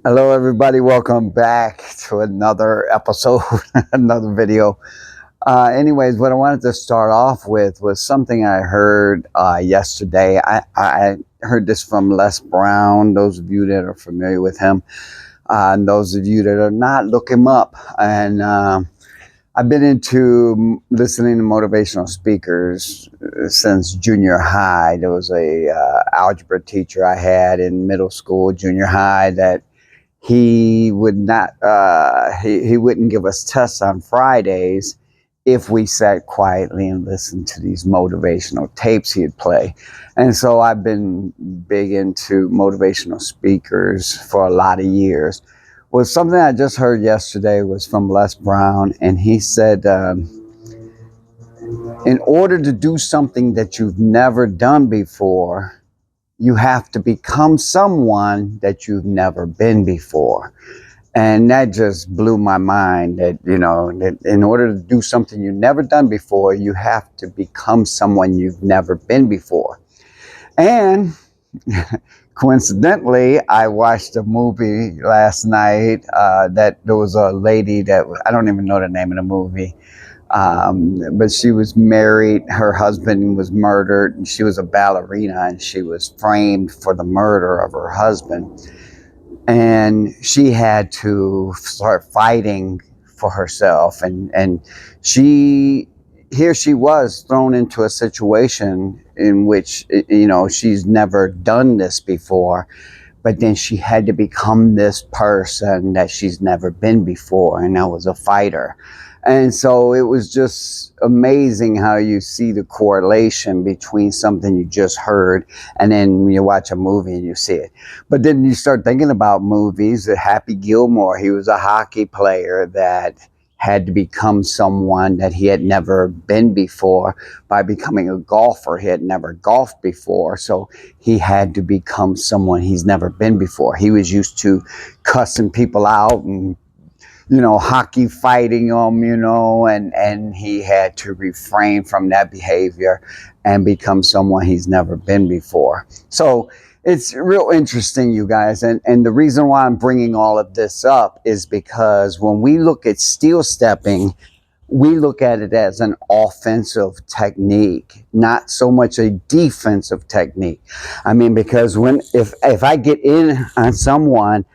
Hello, everybody. Welcome back to another episode, another video. Anyways, what I wanted to start off with was something I heard yesterday. I heard this from Les Brown. Those of you that are familiar with him, and those of you that are not, look him up. And I've been into listening to motivational speakers since junior high. There was a algebra teacher I had in middle school, junior high, that he would not he wouldn't give us tests on Fridays if we sat quietly and listened to these motivational tapes he'd play. And so I've been big into motivational speakers for a lot of years. Well, something I just heard yesterday was from Les Brown, and he said, in order to do something that you've never done before, you have to become someone that you've never been before. And that just blew my mind, that, that in order to do something you've never done before, you have to become someone you've never been before. And coincidentally, I watched a movie last night that there was a lady that, I don't even know the name of the movie, but she was married, her husband was murdered, and she was a ballerina, and she was framed for the murder of her husband. And she had to start fighting for herself. And here she was thrown into a situation in which, she's never done this before. But then she had to become this person that she's never been before, and that was a fighter. And so it was just amazing how you see the correlation between something you just heard and then you watch a movie and you see it. But then you start thinking about movies. Happy Gilmore, he was a hockey player that had to become someone that he had never been before by becoming a golfer. He had never golfed before, so he had to become someone he's never been before. He was used to cussing people out and hockey fighting them, and he had to refrain from that behavior and become someone he's never been before. So it's real interesting, you guys. And the reason why I'm bringing all of this up is because when we look at steel stepping, we look at it as an offensive technique, not so much a defensive technique. I mean, because if I get in on someone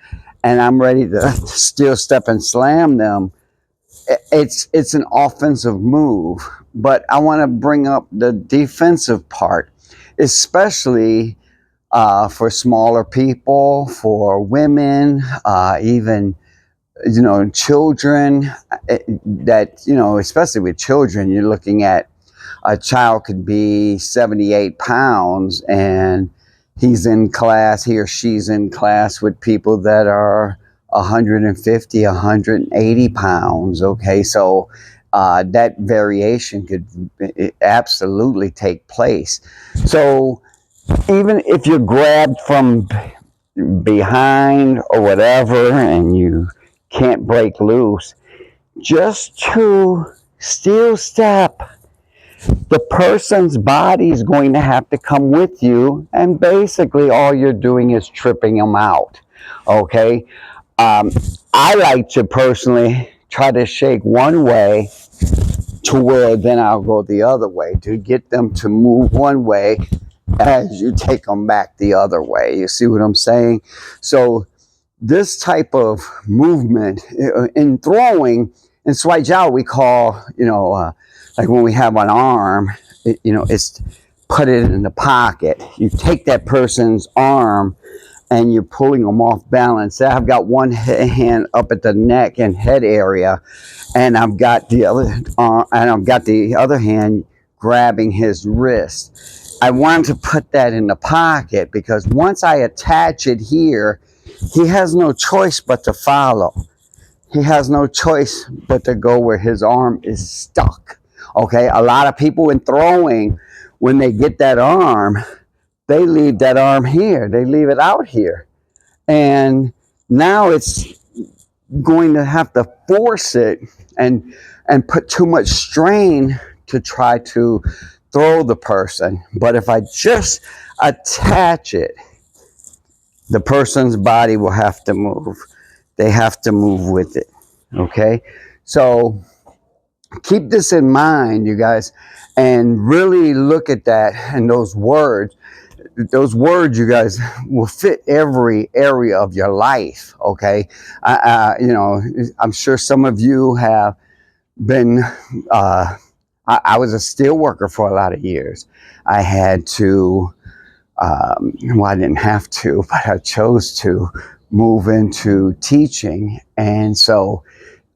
and I'm ready to steel step and slam them, it's an offensive move. But I want to bring up the defensive part, especially for smaller people, for women, even children. That especially with children, you're looking at a child could be 78 pounds and he or she's in class with people that are 150, 180 pounds. Okay, so that variation could absolutely take place. So even if you're grabbed from behind or whatever and you can't break loose, just to steel step, the person's body is going to have to come with you, and basically all you're doing is tripping them out. Okay, I like to personally try to shake one way to where then I'll go the other way to get them to move one way as you take them back the other way. You see what I'm saying? So this type of movement in throwing, in Swai Jiao we call, like when we have an arm, it's put it in the pocket. You take that person's arm and you're pulling them off balance. I've got one hand up at the neck and head area, and I've got the other hand grabbing his wrist. I wanted to put that in the pocket because once I attach it here, he has no choice but to follow. He has no choice but to go where his arm is stuck. Okay, a lot of people in throwing, when they get that arm, they leave that arm here. They leave it out here. And now it's going to have to force it and put too much strain to try to throw the person. But if I just attach it, the person's body will have to move. They have to move with it. Okay? So keep this in mind, you guys, and really look at that and those words. Those words, you guys, will fit every area of your life. Okay? You know, I'm sure some of you have been, I was a steel worker for a lot of years. I had to, well, I didn't have to, but I chose to move into teaching. And so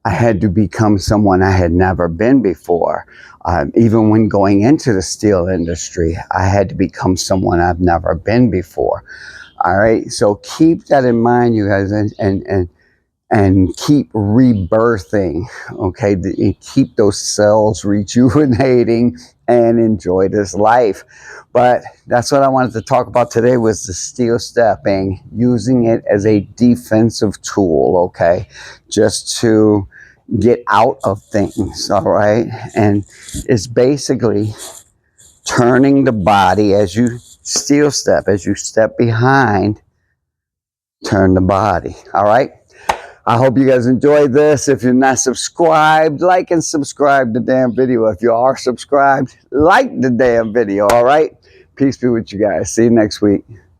I had to become someone I had never been before. Even when going into the steel industry, I had to become someone I've never been before. All right. So keep that in mind, you guys, and keep rebirthing, okay? And keep those cells rejuvenating and enjoy this life. But that's what I wanted to talk about today, was the steel stepping, using it as a defensive tool, okay? Just to get out of things, all right? And it's basically turning the body as you steel step, as you step behind, turn the body, all right? I hope you guys enjoyed this. If you're not subscribed, like and subscribe the damn video. If you are subscribed, like the damn video, all right? Peace be with you guys. See you next week.